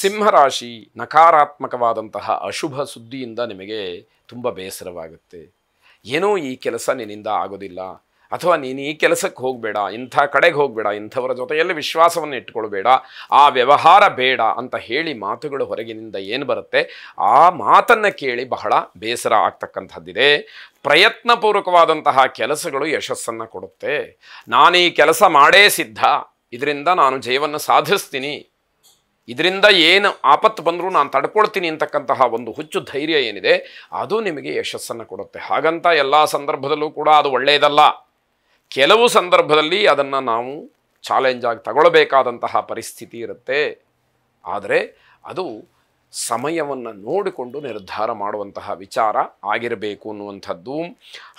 ಸಿಂಹರಾಶಿ, ನಕಾರಾತ್ಮಕವಾದಂತಹ ಅಶುಭ ಸುದ್ದಿಯಿಂದ ನಿಮಗೆ ತುಂಬ ಬೇಸರವಾಗುತ್ತೆ. ಏನೋ ಈ ಕೆಲಸ ನಿನ್ನಿಂದ ಆಗೋದಿಲ್ಲ, ಅಥವಾ ನೀನು ಈ ಕೆಲಸಕ್ಕೆ ಹೋಗಬೇಡ, ಇಂಥ ಕಡೆಗೆ ಹೋಗಬೇಡ, ಇಂಥವರ ಜೊತೆಯಲ್ಲಿ ವಿಶ್ವಾಸವನ್ನು ಇಟ್ಕೊಳ್ಬೇಡ, ಆ ವ್ಯವಹಾರ ಬೇಡ ಅಂತ ಹೇಳಿ ಮಾತುಗಳು ಹೊರಗಿನಿಂದ ಏನು ಬರುತ್ತೆ ಆ ಮಾತನ್ನು ಕೇಳಿ ಬಹಳ ಬೇಸರ ಆಗ್ತಕ್ಕಂಥದ್ದಿದೆ. ಪ್ರಯತ್ನಪೂರ್ವಕವಾದಂತಹ ಕೆಲಸಗಳು ಯಶಸ್ಸನ್ನು ಕೊಡುತ್ತೆ. ನಾನು ಈ ಕೆಲಸ ಮಾಡೇ ಸಿದ್ಧ, ಇದರಿಂದ ನಾನು ಜಯವನ್ನು ಸಾಧಿಸ್ತೀನಿ, ಇದರಿಂದ ಏನು ಆಪತ್ತು ಬಂದರೂ ನಾನು ತಡ್ಕೊಳ್ತೀನಿ ಅಂತಕ್ಕಂತಹ ಒಂದು ಹುಚ್ಚು ಧೈರ್ಯ ಏನಿದೆ ಅದು ನಿಮಗೆ ಯಶಸ್ಸನ್ನು ಕೊಡುತ್ತೆ. ಹಾಗಂತ ಎಲ್ಲ ಸಂದರ್ಭದಲ್ಲೂ ಕೂಡ ಅದು ಒಳ್ಳೆಯದಲ್ಲ. ಕೆಲವು ಸಂದರ್ಭದಲ್ಲಿ ಅದನ್ನು ನಾವು ಚಾಲೆಂಜ್ ಆಗಿ ತಗೊಳ್ಬೇಕಾದಂತಹ ಪರಿಸ್ಥಿತಿ ಇರುತ್ತೆ. ಆದರೆ ಅದು ಸಮಯವನ್ನು ನೋಡಿಕೊಂಡು ನಿರ್ಧಾರ ಮಾಡುವಂತಹ ವಿಚಾರ ಆಗಿರಬೇಕು ಅನ್ನುವಂಥದ್ದು.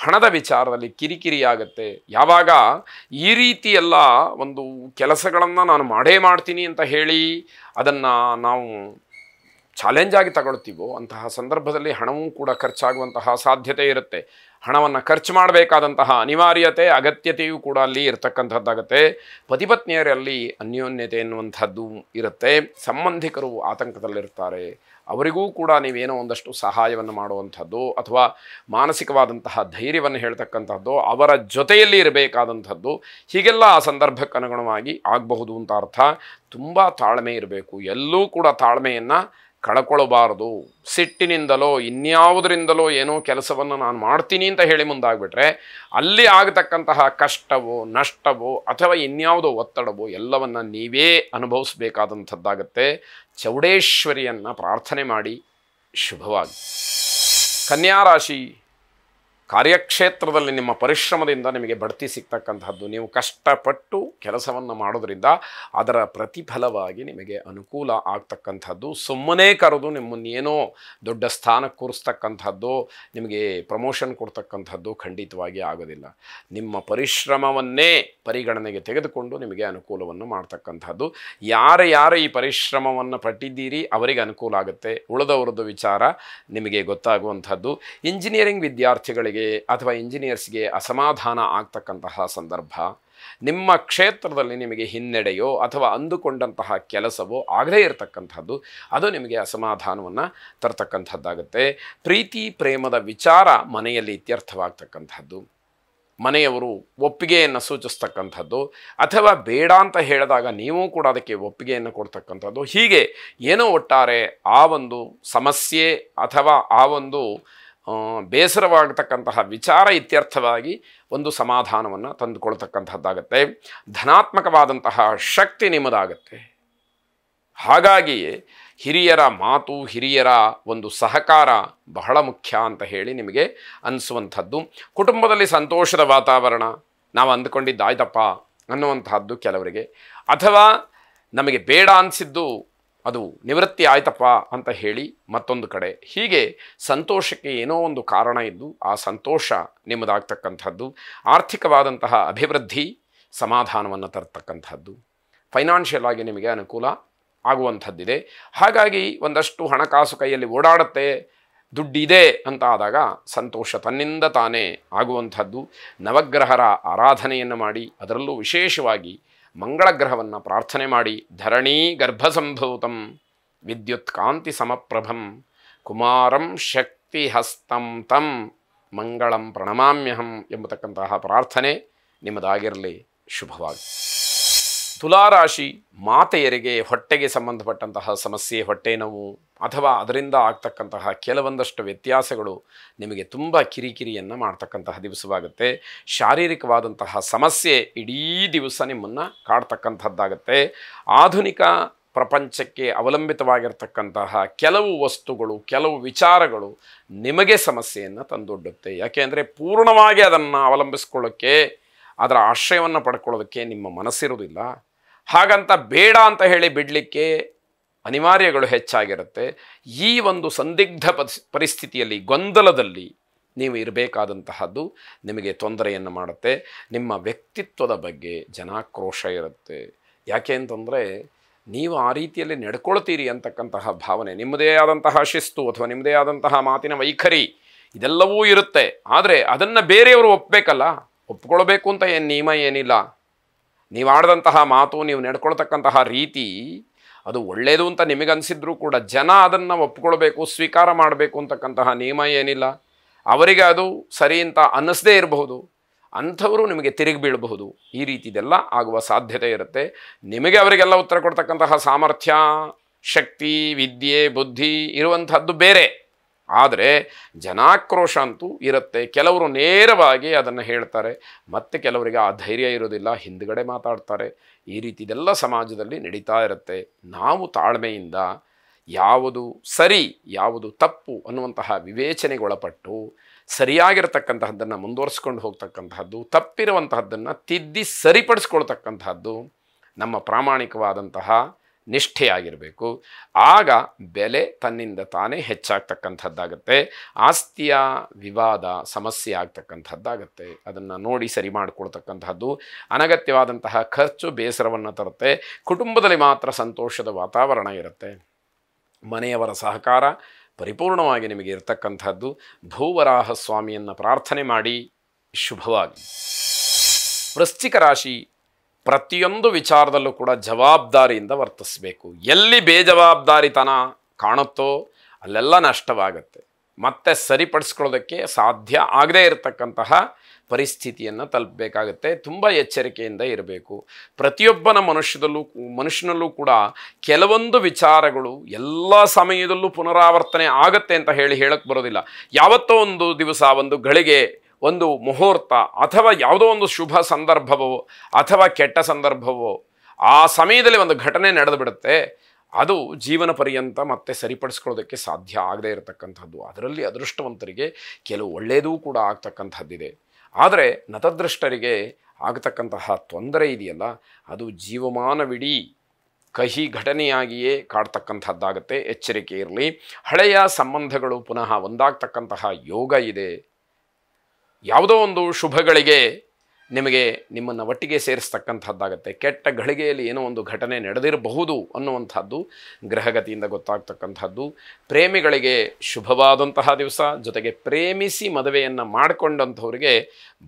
ಹಣದ ವಿಚಾರದಲ್ಲಿ ಕಿರಿಕಿರಿಯಾಗತ್ತೆ. ಯಾವಾಗ ಈ ರೀತಿ ಎಲ್ಲ ಒಂದು ಕೆಲಸಗಳನ್ನು ನಾನು ಮಾಡೇ ಮಾಡ್ತೀನಿ ಅಂತ ಹೇಳಿ ಅದನ್ನು ನಾವು ಚಾಲೆಂಜ್ ಆಗಿ ತಗೊಳ್ತೀವೋ ಅಂತಹ ಸಂದರ್ಭದಲ್ಲಿ ಹಣವೂ ಕೂಡ ಖರ್ಚಾಗುವಂತಹ ಸಾಧ್ಯತೆ ಇರುತ್ತೆ. ಹಣವನ್ನು ಖರ್ಚು ಮಾಡಬೇಕಾದಂತಹ ಅನಿವಾರ್ಯತೆ, ಅಗತ್ಯತೆಯೂ ಕೂಡ ಅಲ್ಲಿ ಇರತಕ್ಕಂಥದ್ದಾಗತ್ತೆ. ಪತಿಪತ್ನಿಯರಲ್ಲಿ ಅನ್ಯೋನ್ಯತೆ ಎನ್ನುವಂಥದ್ದು ಇರುತ್ತೆ. ಸಂಬಂಧಿಕರು ಆತಂಕದಲ್ಲಿರ್ತಾರೆ. ಅವರಿಗೂ ಕೂಡ ನೀವೇನೋ ಒಂದಷ್ಟು ಸಹಾಯವನ್ನು ಮಾಡುವಂಥದ್ದು ಅಥವಾ ಮಾನಸಿಕವಾದಂತಹ ಧೈರ್ಯವನ್ನು ಹೇಳ್ತಕ್ಕಂಥದ್ದು, ಅವರ ಜೊತೆಯಲ್ಲಿ ಇರಬೇಕಾದಂಥದ್ದು, ಹೀಗೆಲ್ಲ ಆ ಸಂದರ್ಭಕ್ಕೆ ಅನುಗುಣವಾಗಿ ಆಗಬಹುದು ಅಂತ ಅರ್ಥ. ತುಂಬ ತಾಳ್ಮೆ ಇರಬೇಕು. ಎಲ್ಲೂ ಕೂಡ ತಾಳ್ಮೆಯನ್ನು ಕಳ್ಕೊಳ್ಬಾರ್ದು. ಸಿಟ್ಟಿನಿಂದಲೋ ಇನ್ಯಾವುದರಿಂದಲೋ ಏನೋ ಕೆಲಸವನ್ನು ನಾನು ಮಾಡ್ತೀನಿ ಅಂತ ಹೇಳಿ ಮುಂದಾಗ್ಬಿಟ್ರೆ ಅಲ್ಲಿ ಆಗತಕ್ಕಂತಹ ಕಷ್ಟವೋ ನಷ್ಟವೋ ಅಥವಾ ಇನ್ಯಾವುದೋ ಒತ್ತಡವೋ ಎಲ್ಲವನ್ನು ನೀವೇ ಅನುಭವಿಸಬೇಕಾದಂಥದ್ದಾಗತ್ತೆ. ಚೌಡೇಶ್ವರಿಯನ್ನು ಪ್ರಾರ್ಥನೆ ಮಾಡಿ. ಶುಭವಾಗಿ. ಕನ್ಯಾ ರಾಶಿ, ಕಾರ್ಯಕ್ಷೇತ್ರದಲ್ಲಿ ನಿಮ್ಮ ಪರಿಶ್ರಮದಿಂದ ನಿಮಗೆ ಬಡ್ತಿ ಸಿಗ್ತಕ್ಕಂಥದ್ದು. ನೀವು ಕಷ್ಟಪಟ್ಟು ಕೆಲಸವನ್ನು ಮಾಡೋದ್ರಿಂದ ಅದರ ಪ್ರತಿಫಲವಾಗಿ ನಿಮಗೆ ಅನುಕೂಲ ಆಗ್ತಕ್ಕಂಥದ್ದು. ಸುಮ್ಮನೆ ಕರೆದು ನಿಮ್ಮನ್ನೇನೋ ದೊಡ್ಡ ಸ್ಥಾನಕ್ಕೆ ಕೂರಿಸ್ತಕ್ಕಂಥದ್ದು, ನಿಮಗೆ ಪ್ರಮೋಷನ್ ಕೊಡ್ತಕ್ಕಂಥದ್ದು ಖಂಡಿತವಾಗಿ ಆಗೋದಿಲ್ಲ. ನಿಮ್ಮ ಪರಿಶ್ರಮವನ್ನೇ ಪರಿಗಣನೆಗೆ ತೆಗೆದುಕೊಂಡು ನಿಮಗೆ ಅನುಕೂಲವನ್ನು ಮಾಡ್ತಕ್ಕಂಥದ್ದು. ಯಾರು ಈ ಪರಿಶ್ರಮವನ್ನು ಪಟ್ಟಿದ್ದೀರಿ ಅವರಿಗೆ ಅನುಕೂಲ ಆಗುತ್ತೆ. ಉಳಿದವರದ್ದು ವಿಚಾರ ನಿಮಗೆ ಗೊತ್ತಾಗುವಂಥದ್ದು. ಇಂಜಿನಿಯರಿಂಗ್ ವಿದ್ಯಾರ್ಥಿಗಳಿಗೆ ಅಥವಾ ಇಂಜಿನಿಯರ್ಸ್ಗೆ ಅಸಮಾಧಾನ ಆಗ್ತಕ್ಕಂತಹ ಸಂದರ್ಭ. ನಿಮ್ಮ ಕ್ಷೇತ್ರದಲ್ಲಿ ನಿಮಗೆ ಹಿನ್ನಡೆಯೋ ಅಥವಾ ಅಂದುಕೊಂಡಂತಹ ಕೆಲಸವೋ ಆಗದೇ ಇರತಕ್ಕಂಥದ್ದು, ಅದು ನಿಮಗೆ ಅಸಮಾಧಾನವನ್ನು ತರ್ತಕ್ಕಂಥದ್ದಾಗುತ್ತೆ. ಪ್ರೀತಿ ಪ್ರೇಮದ ವಿಚಾರ ಮನೆಯಲ್ಲಿ ಇತ್ಯರ್ಥವಾಗ್ತಕ್ಕಂಥದ್ದು. ಮನೆಯವರು ಒಪ್ಪಿಗೆಯನ್ನು ಸೂಚಿಸ್ತಕ್ಕಂಥದ್ದು ಅಥವಾ ಬೇಡ ಅಂತ ಹೇಳಿದಾಗ ನೀವು ಕೂಡ ಅದಕ್ಕೆ ಒಪ್ಪಿಗೆಯನ್ನು ಕೊಡ್ತಕ್ಕಂಥದ್ದು. ಹೀಗೆ ಏನೋ ಒಟ್ಟಾರೆ ಆ ಒಂದು ಸಮಸ್ಯೆ ಅಥವಾ ಆ ಒಂದು ಬೇಸರವಾಗತಕ್ಕಂತಹ ವಿಚಾರ ಇತ್ಯರ್ಥವಾಗಿ ಒಂದು ಸಮಾಧಾನವನ್ನು ತಂದುಕೊಳ್ತಕ್ಕಂಥದ್ದಾಗತ್ತೆ. ಧನಾತ್ಮಕವಾದಂತಹ ಶಕ್ತಿ ನಿಮ್ಮದಾಗತ್ತೆ. ಹಾಗಾಗಿಯೇ ಹಿರಿಯರ ಮಾತು, ಹಿರಿಯರ ಒಂದು ಸಹಕಾರ ಬಹಳ ಮುಖ್ಯ ಅಂತ ಹೇಳಿ ನಿಮಗೆ ಅನಿಸುವಂಥದ್ದು. ಕುಟುಂಬದಲ್ಲಿ ಸಂತೋಷದ ವಾತಾವರಣ, ನಾವು ಅಂದುಕೊಂಡಿದ್ದಾಯ್ತಪ್ಪ ಅನ್ನುವಂತಹದ್ದು ಕೆಲವರಿಗೆ, ಅಥವಾ ನಮಗೆ ಬೇಡ ಅನಿಸಿದ್ದು ಅದು ನಿವೃತ್ತಿ ಆಯ್ತಪ್ಪ ಅಂತ ಹೇಳಿ ಮತ್ತೊಂದು ಕಡೆ. ಹೀಗೆ ಸಂತೋಷಕ್ಕೆ ಏನೋ ಒಂದು ಕಾರಣ ಇದ್ದು ಆ ಸಂತೋಷ ನಿಮ್ಮದಾಗ್ತಕ್ಕಂಥದ್ದು. ಆರ್ಥಿಕವಾದಂತಹ ಅಭಿವೃದ್ಧಿ ಸಮಾಧಾನವನ್ನು ತರ್ತಕ್ಕಂಥದ್ದು. ಫೈನಾನ್ಷಿಯಲ್ ಆಗಿ ನಿಮಗೆ ಅನುಕೂಲ ಆಗುವಂಥದ್ದಿದೆ. ಹಾಗಾಗಿ ಒಂದಷ್ಟು ಹಣಕಾಸು ಕೈಯಲ್ಲಿ ಓಡಾಡುತ್ತೆ, ದುಡ್ಡಿದೆ ಅಂತ ಆದಾಗ ಸಂತೋಷ ತನ್ನಿಂದ ತಾನೇ ಆಗುವಂಥದ್ದು. ನವಗ್ರಹರ ಆರಾಧನೆಯನ್ನು ಮಾಡಿ, ಅದರಲ್ಲೂ ವಿಶೇಷವಾಗಿ ಮಂಗಳ ಗ್ರಹವನ್ನು ಪ್ರಾರ್ಥನೆ ಮಾಡಿ. ಧರಣೀ ಗರ್ಭಸಂಭೂತಂ ವಿದ್ಯುತ್ ಕಾಂತಿ ಸಮಪ್ರಭಂ ಕುಮಾರಂ ಶಕ್ತಿ ಹಸ್ತಂ ತಂ ಮಂಗಳಂ ಪ್ರಣಮಾಮ್ಯಹಂ ಎಂಬತಕ್ಕಂತಹ ಪ್ರಾರ್ಥನೆ ನಿಮ್ಮದಾಗಿರಲಿ. ಶುಭವಾಗಿ. ತುಲಾರಾಶಿ, ಮಾತೆಯರಿಗೆ ಹೊಟ್ಟೆಗೆ ಸಂಬಂಧಪಟ್ಟಂತಹ ಸಮಸ್ಯೆ, ಹೊಟ್ಟೆ ನೋವು ಅಥವಾ ಅದರಿಂದ ಆಗ್ತಕ್ಕಂತಹ ಕೆಲವೊಂದಷ್ಟು ವ್ಯತ್ಯಾಸಗಳು ನಿಮಗೆ ತುಂಬ ಕಿರಿಕಿರಿಯನ್ನು ಮಾಡ್ತಕ್ಕಂತಹ ದಿವಸವಾಗುತ್ತೆ. ಶಾರೀರಿಕವಾದಂತಹ ಸಮಸ್ಯೆ ಇಡೀ ದಿವಸ ನಿಮ್ಮನ್ನು ಕಾಡ್ತಕ್ಕಂಥದ್ದಾಗತ್ತೆ. ಆಧುನಿಕ ಪ್ರಪಂಚಕ್ಕೆ ಅವಲಂಬಿತವಾಗಿರ್ತಕ್ಕಂತಹ ಕೆಲವು ವಸ್ತುಗಳು, ಕೆಲವು ವಿಚಾರಗಳು ನಿಮಗೆ ಸಮಸ್ಯೆಯನ್ನು ತಂದೊಡ್ಡುತ್ತೆ. ಯಾಕೆಂದರೆ ಪೂರ್ಣವಾಗಿ ಅದನ್ನು ಅವಲಂಬಿಸ್ಕೊಳ್ಳೋಕ್ಕೆ, ಅದರ ಆಶ್ರಯವನ್ನು ಪಡ್ಕೊಳ್ಳೋದಕ್ಕೆ ನಿಮ್ಮ ಮನಸ್ಸಿರೋದಿಲ್ಲ. ಹಾಗಂತ ಬೇಡ ಅಂತ ಹೇಳಿ ಬಿಡಲಿಕ್ಕೆ ಅನಿವಾರ್ಯಗಳು ಹೆಚ್ಚಾಗಿರುತ್ತೆ. ಈ ಒಂದು ಸಂದಿಗ್ಧ ಪರಿಸ್ಥಿತಿಯಲ್ಲಿ, ಗೊಂದಲದಲ್ಲಿ ನೀವು ಇರಬೇಕಾದಂತಹದ್ದು ನಿಮಗೆ ತೊಂದರೆಯನ್ನು ಮಾಡುತ್ತೆ. ನಿಮ್ಮ ವ್ಯಕ್ತಿತ್ವದ ಬಗ್ಗೆ ಜನಾಕ್ರೋಶ ಇರುತ್ತೆ. ಯಾಕೆ ಅಂತಂದರೆ ನೀವು ಆ ರೀತಿಯಲ್ಲಿ ನಡ್ಕೊಳ್ತೀರಿ ಅಂತಕ್ಕಂತಹ ಭಾವನೆ, ನಿಮ್ಮದೇ ಆದಂತಹ ಶಿಸ್ತು ಅಥವಾ ನಿಮ್ಮದೇ ಆದಂತಹ ಮಾತಿನ ವೈಖರಿ ಇದೆಲ್ಲವೂ ಇರುತ್ತೆ. ಆದರೆ ಅದನ್ನು ಬೇರೆಯವರು ಒಪ್ಪಬೇಕಲ್ಲ, ಒಪ್ಕೊಳ್ಬೇಕು ಅಂತ ಏನು ನಿಯಮ ಏನಿಲ್ಲ. ನೀವು ಆಡಿದಂತಹ ಮಾತು, ನೀವು ನಡ್ಕೊಳ್ತಕ್ಕಂತಹ ರೀತಿ ಅದು ಒಳ್ಳೆಯದು ಅಂತ ನಿಮಗನ್ಸಿದ್ರೂ ಕೂಡ ಜನ ಅದನ್ನು ಒಪ್ಕೊಳ್ಬೇಕು, ಸ್ವೀಕಾರ ಮಾಡಬೇಕು ಅಂತಕ್ಕಂತಹ ನಿಯಮ ಏನಿಲ್ಲ. ಅವರಿಗೆ ಅದು ಸರಿ ಅಂತ ಅನ್ನಿಸದೇ ಇರಬಹುದು, ಅಂಥವರು ನಿಮಗೆ ತಿರುಗಿ ಬೀಳಬಹುದು. ಈ ರೀತಿದೆಲ್ಲ ಆಗುವ ಸಾಧ್ಯತೆ ಇರುತ್ತೆ. ನಿಮಗೆ ಅವರಿಗೆಲ್ಲ ಉತ್ತರ ಕೊಡ್ತಕ್ಕಂತಹ ಸಾಮರ್ಥ್ಯ, ಶಕ್ತಿ, ವಿದ್ಯೆ, ಬುದ್ಧಿ ಇರುವಂಥದ್ದು ಬೇರೆ. ಆದರೆ ಜನಾಕ್ರೋಶ ಅಂತೂ ಇರುತ್ತೆ. ಕೆಲವರು ನೇರವಾಗಿ ಅದನ್ನು ಹೇಳ್ತಾರೆ, ಮತ್ತು ಕೆಲವರಿಗೆ ಆ ಧೈರ್ಯ ಇರೋದಿಲ್ಲ, ಹಿಂದ್ಗಡೆ ಮಾತಾಡ್ತಾರೆ. ಈ ರೀತಿದೆಲ್ಲ ಸಮಾಜದಲ್ಲಿ ನಡೀತಾ ಇರುತ್ತೆ. ನಾವು ತಾಳ್ಮೆಯಿಂದ ಯಾವುದು ಸರಿ ಯಾವುದು ತಪ್ಪು ಅನ್ನುವಂತಹ ವಿವೇಚನೆಗೊಳಪಟ್ಟು ಸರಿಯಾಗಿರ್ತಕ್ಕಂತಹದ್ದನ್ನು ಮುಂದುವರಿಸ್ಕೊಂಡು ಹೋಗ್ತಕ್ಕಂತಹದ್ದು, ತಪ್ಪಿರುವಂತಹದ್ದನ್ನು ತಿದ್ದಿ ಸರಿಪಡಿಸ್ಕೊಳ್ತಕ್ಕಂತಹದ್ದು ನಮ್ಮ ಪ್ರಾಮಾಣಿಕವಾದಂತಹ ನಿಷ್ಠೆಯಾಗಿರಬೇಕು. ಆಗ ಬೆಲೆ ತನ್ನಿಂದ ತಾನೇ ಹೆಚ್ಚಾಗ್ತಕ್ಕಂಥದ್ದಾಗತ್ತೆ. ಆಸ್ತಿಯ ವಿವಾದ ಸಮಸ್ಯೆ ಆಗ್ತಕ್ಕಂಥದ್ದಾಗತ್ತೆ. ಅದನ್ನು ನೋಡಿ ಸರಿ ಮಾಡಿಕೊಳ್ತಕ್ಕಂತಹದ್ದು ಅನಗತ್ಯವಾದಂತಹ ಖರ್ಚು ಬೇಸರವನ್ನು ತರುತ್ತೆ. ಕುಟುಂಬದಲ್ಲಿ ಮಾತ್ರ ಸಂತೋಷದ ವಾತಾವರಣ ಇರುತ್ತೆ. ಮನೆಯವರ ಸಹಕಾರ ಪರಿಪೂರ್ಣವಾಗಿ ನಿಮಗೆ ಇರತಕ್ಕಂಥದ್ದು. ಭೂವರಾಹ ಸ್ವಾಮಿಯನ್ನು ಪ್ರಾರ್ಥನೆ ಮಾಡಿ. ಶುಭವಾಗಿ. ವೃಶ್ಚಿಕ ರಾಶಿ ಪ್ರತಿಯೊಂದು ವಿಚಾರದಲ್ಲೂ ಕೂಡ ಜವಾಬ್ದಾರಿಯಿಂದ ವರ್ತಿಸಬೇಕು. ಎಲ್ಲಿ ಬೇಜವಾಬ್ದಾರಿತನ ಕಾಣುತ್ತೋ ಅಲ್ಲೆಲ್ಲ ನಷ್ಟವಾಗತ್ತೆ. ಮತ್ತೆ ಸರಿಪಡಿಸ್ಕೊಳ್ಳೋದಕ್ಕೆ ಸಾಧ್ಯ ಆಗದೇ ಇರತಕ್ಕಂತಹ ಪರಿಸ್ಥಿತಿಯನ್ನು ತಲುಪಬೇಕಾಗತ್ತೆ. ತುಂಬ ಎಚ್ಚರಿಕೆಯಿಂದ ಇರಬೇಕು. ಪ್ರತಿಯೊಬ್ಬನ ಮನುಷ್ಯನಲ್ಲೂ ಕೂಡ ಕೆಲವೊಂದು ವಿಚಾರಗಳು ಎಲ್ಲ ಸಮಯದಲ್ಲೂ ಪುನರಾವರ್ತನೆ ಆಗತ್ತೆ ಅಂತ ಹೇಳಕ್ಕೆ ಬರೋದಿಲ್ಲ. ಯಾವತ್ತೋ ಒಂದು ದಿವಸ, ಒಂದು ಗಳಿಗೆ, ಒಂದು ಮುಹೂರ್ತ ಅಥವಾ ಯಾವುದೋ ಒಂದು ಶುಭ ಸಂದರ್ಭವೋ ಅಥವಾ ಕೆಟ್ಟ ಸಂದರ್ಭವೋ ಆ ಸಮಯದಲ್ಲಿ ಒಂದು ಘಟನೆ ನಡೆದು ಬಿಡುತ್ತೆ. ಅದು ಜೀವನ ಪರ್ಯಂತ ಮತ್ತೆ ಸರಿಪಡಿಸ್ಕೊಳ್ಳೋದಕ್ಕೆ ಸಾಧ್ಯ ಆಗದೇ ಇರತಕ್ಕಂಥದ್ದು. ಅದರಲ್ಲಿ ಅದೃಷ್ಟವಂತರಿಗೆ ಕೆಲವು ಒಳ್ಳೆಯದೂ ಕೂಡ ಆಗ್ತಕ್ಕಂಥದ್ದಿದೆ. ಆದರೆ ನತದೃಷ್ಟರಿಗೆ ಆಗತಕ್ಕಂತಹ ತೊಂದರೆ ಇದೆಯಲ್ಲ, ಅದು ಜೀವಮಾನವಿಡೀ ಕಹಿ ಘಟನೆಯಾಗಿಯೇ ಕಾಡ್ತಕ್ಕಂಥದ್ದಾಗತ್ತೆ. ಎಚ್ಚರಿಕೆ ಇರಲಿ. ಹಳೆಯ ಸಂಬಂಧಗಳು ಪುನಃ ಒಂದಾಗ್ತಕ್ಕಂತಹ ಯೋಗ ಇದೆ. ಯಾವುದೋ ಒಂದು ಶುಭಗಳಿಗೆ ನಿಮ್ಮನ್ನು ಒಟ್ಟಿಗೆ ಸೇರಿಸ್ತಕ್ಕಂಥದ್ದಾಗತ್ತೆ. ಕೆಟ್ಟ ಗಳಿಗೆಯಲ್ಲಿ ಏನೋ ಒಂದು ಘಟನೆ ನಡೆದಿರಬಹುದು ಅನ್ನುವಂಥದ್ದು ಗ್ರಹಗತಿಯಿಂದ ಗೊತ್ತಾಗ್ತಕ್ಕಂಥದ್ದು. ಪ್ರೇಮಿಗಳಿಗೆ ಶುಭವಾದಂತಹ ದಿವಸ, ಜೊತೆಗೆ ಪ್ರೇಮಿಸಿ ಮದುವೆಯನ್ನು ಮಾಡಿಕೊಂಡಂಥವ್ರಿಗೆ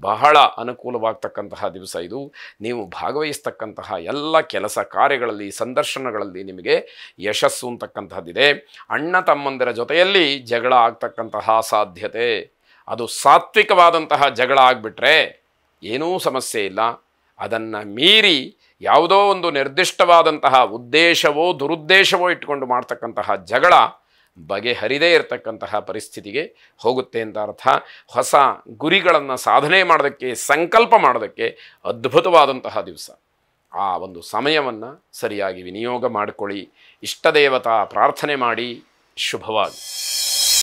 ಬಹಳ ಅನುಕೂಲವಾಗ್ತಕ್ಕಂತಹ ದಿವಸ ಇದು. ನೀವು ಭಾಗವಹಿಸ್ತಕ್ಕಂತಹ ಎಲ್ಲ ಕೆಲಸ ಕಾರ್ಯಗಳಲ್ಲಿ, ಸಂದರ್ಶನಗಳಲ್ಲಿ ನಿಮಗೆ ಯಶಸ್ಸು ಅಂತಕ್ಕಂಥದ್ದಿದೆ. ಅಣ್ಣ ತಮ್ಮಂದಿರ ಜೊತೆಯಲ್ಲಿ ಜಗಳ ಆಗ್ತಕ್ಕಂತಹ ಸಾಧ್ಯತೆ. ಅದು ಸಾತ್ವಿಕವಾದಂತಹ ಜಗಳ ಆಗಿಬಿಟ್ರೆ ಏನೂ ಸಮಸ್ಯೆ ಇಲ್ಲ. ಅದನ್ನು ಮೀರಿ ಯಾವುದೋ ಒಂದು ನಿರ್ದಿಷ್ಟವಾದಂತಹ ಉದ್ದೇಶವೋ ದುರುದ್ದೇಶವೋ ಇಟ್ಕೊಂಡು ಮಾಡ್ತಕ್ಕಂತಹ ಜಗಳ ಬಗೆಹರಿದೇ ಇರತಕ್ಕಂತಹ ಪರಿಸ್ಥಿತಿಗೆ ಹೋಗುತ್ತೆ ಅಂತ ಅರ್ಥ. ಹೊಸ ಗುರಿಗಳನ್ನು ಸಾಧನೆ ಮಾಡೋದಕ್ಕೆ, ಸಂಕಲ್ಪ ಮಾಡೋದಕ್ಕೆ ಅದ್ಭುತವಾದಂತಹ ದಿವಸ. ಆ ಒಂದು ಸಮಯವನ್ನು ಸರಿಯಾಗಿ ವಿನಿಯೋಗ ಮಾಡಿಕೊಳ್ಳಿ. ಇಷ್ಟದೇವತಾ ಪ್ರಾರ್ಥನೆ ಮಾಡಿ. ಶುಭವಾಗಿ.